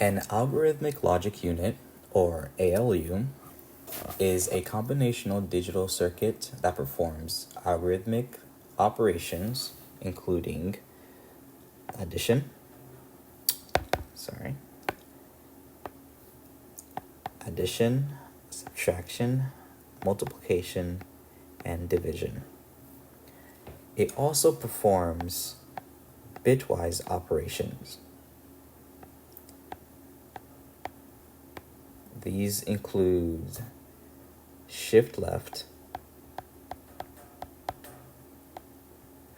An algorithmic logic unit, or ALU, is a combinational digital circuit that performs algorithmic operations including addition, subtraction, multiplication, and division. It also performs bitwise operations. These include shift left,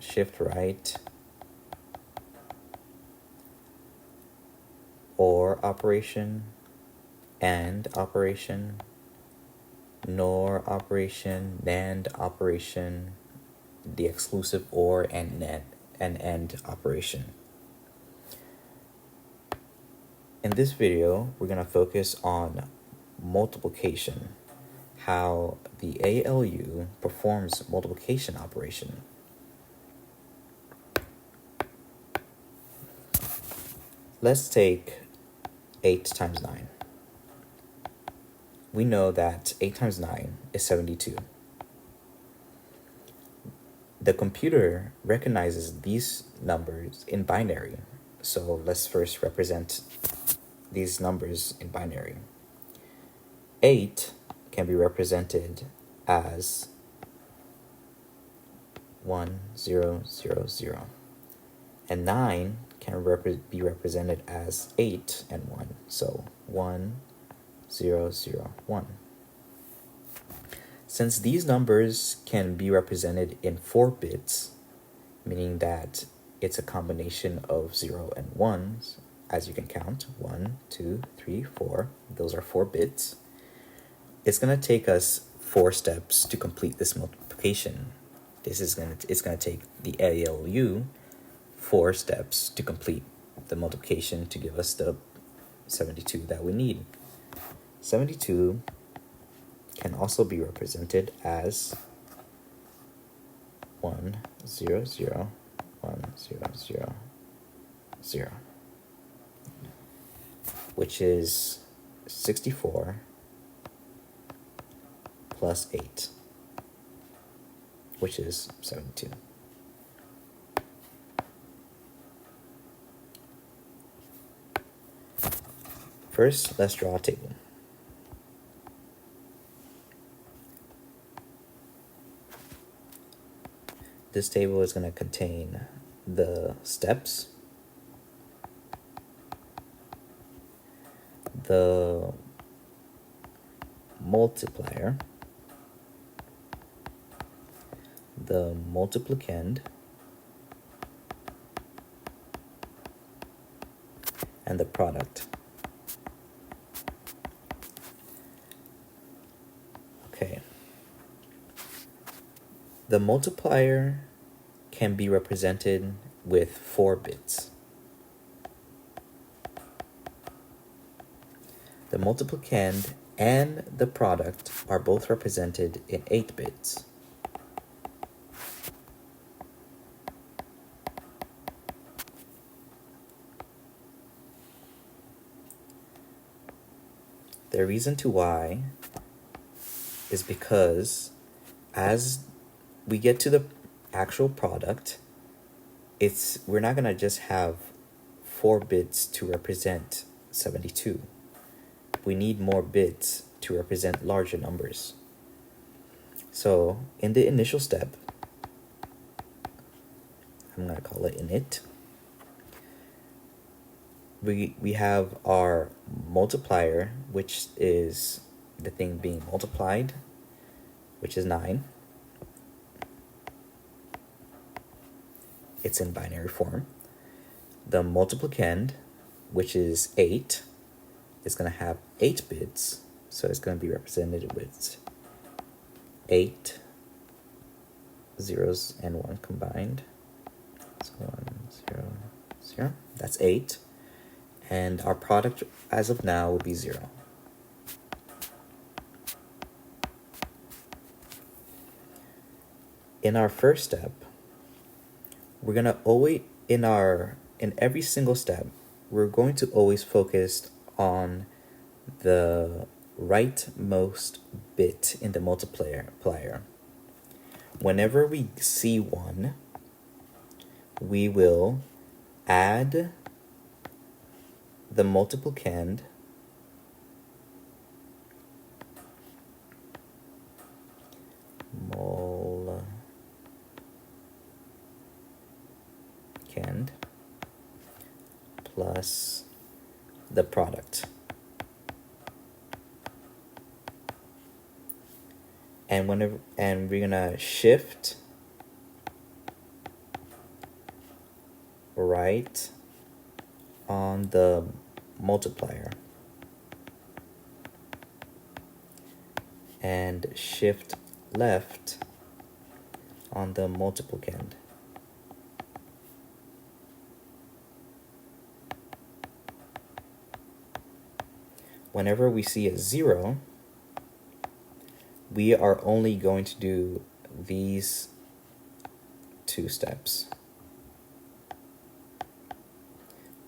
shift right, OR operation, AND operation, NOR operation, NAND operation, the exclusive OR and AND operation. In this video, we're going to focus on multiplication, how the ALU performs multiplication operation. Let's take 8 times 9. We know that 8 times 9 is 72. The computer recognizes these numbers in binary. So let's first represent these numbers in binary. 8 can be represented as 1, 0, 0, 0. And 9 can be represented as 8 and 1. So 1, 0, 0, 1. Since these numbers can be represented in 4 bits, meaning that it's a combination of 0 and 1s, as you can count, 1, 2, 3, 4, those are 4 bits. It's going to take us 4 steps to complete this multiplication. It's going to take the ALU 4 steps to complete the multiplication to give us the 72 that we need. 72 can also be represented as 1, 0, 0, 1, 0, 0, 0, which is 64 plus 8, which is 72. First, let's draw a table. This table is going to contain the steps, the multiplier, the multiplicand, and the product. Okay. The multiplier can be represented with 4 bits. The multiplicand and the product are both represented in 8 bits. The reason to why is because as we get to the actual product, we're not going to just have 4 bits to represent 72. We need more bits to represent larger numbers. So in the initial step, I'm going to call it init, we have our multiplier, which is the thing being multiplied, which is 9. It's in binary form. The multiplicand, which is 8, is going to have 8 bits, so it's going to be represented with 8 zeros and 1 combined. So 1, 0, 0. That's 8. And our product as of now would be 0. In our first step, we're going to always, in every single step, we're going to always focus on the rightmost bit in the multiplier. Whenever we see 1, we will add the multiplicand plus the product. And we're gonna shift right on the multiplier and shift left on the multiplicand. Whenever we see a 0, we are only going to do these 2 steps.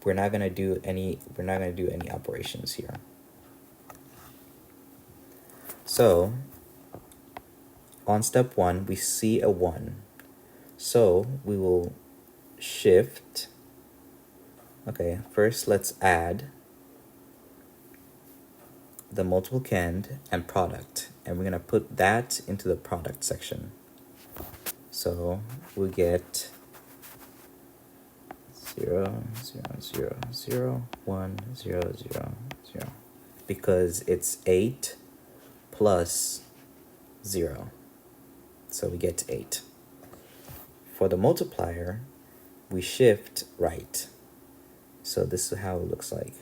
We're not going to do any operations here. So on step 1, we see a 1. So we will shift. Okay, first let's add the multiplicand and product, and we're going to put that into the product section. So we get 0, 0, 0, 0, 1, 0, 0, 0, because it's 8 plus 0. So we get 8. For the multiplier, we shift right. So this is how it looks like.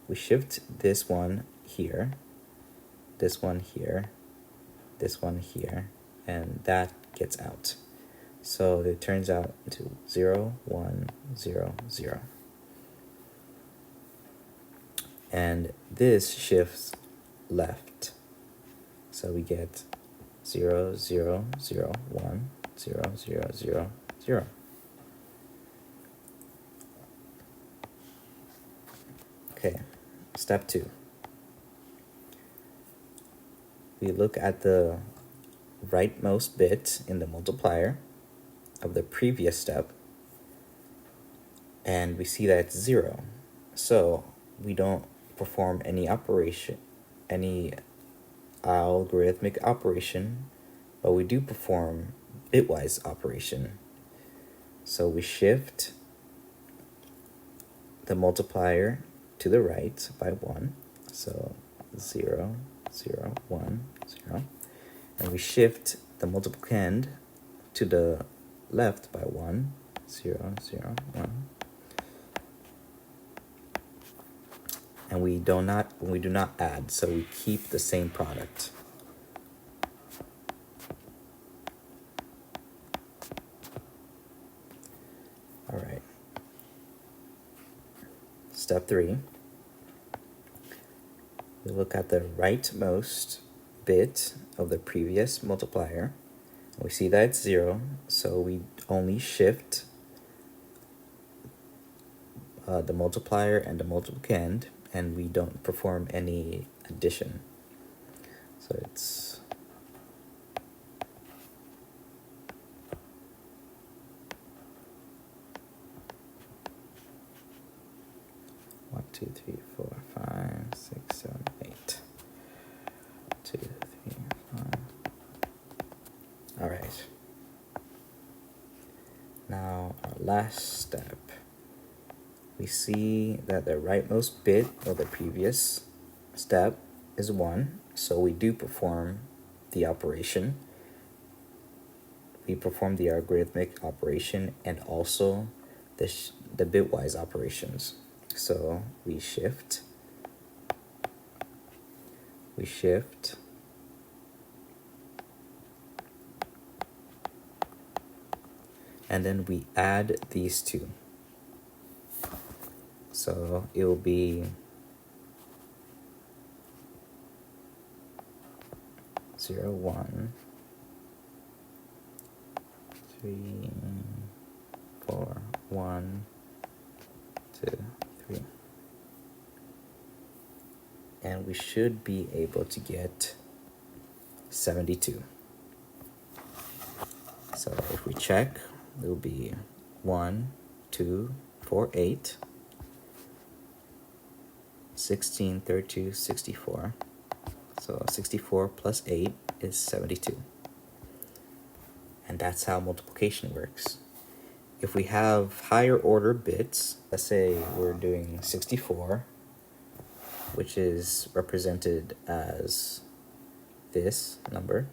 We shift this one here, this one here, this one here, and that gets out. So it turns out to 0, 1, 0, 0. And this shifts left. So we get 0, 0, 0, 1, 0, 0, 0, 0. Okay, step 2. We look at the rightmost bit in the multiplier of the previous step, and we see that it's 0. So we don't perform any operation, any algorithmic operation, but we do perform bitwise operation. So we shift the multiplier to the right by 1. So 0, 0, 1, 0. And we shift the multiplicand to the left by 1, 0, 0, 1. And we do not add, so we keep the same product. All right. Step 3. We look at the rightmost bit of the previous multiplier. We see that it's 0, so we only shift the multiplier and the multiplicand, and we don't perform any addition. So it's 1, 2, 3, 4, 5, 6, 7, 8. 2, 3, 5. All right. Now our last step. We see that the rightmost bit of the previous step is 1, so we do perform the operation. We perform the algorithmic operation and also the bitwise operations. So we shift, and then we add these 2. So it will be 0, 1, 3, 4, 1, 2, 3. and we should be able to get 72. So if we check, it will be 1, 2, 4, 8, 16, 32, 64. So 64 plus 8 is 72. And that's how multiplication works. If we have higher order bits, let's say we're doing 64, which is represented as this number,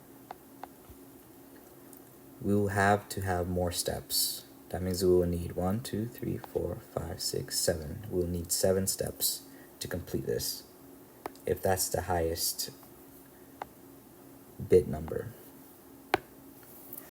we will have to have more steps. That means we will need 1, 2, 3, 4, 5, 6, 7. We'll need 7 steps to complete this, if that's the highest bit number.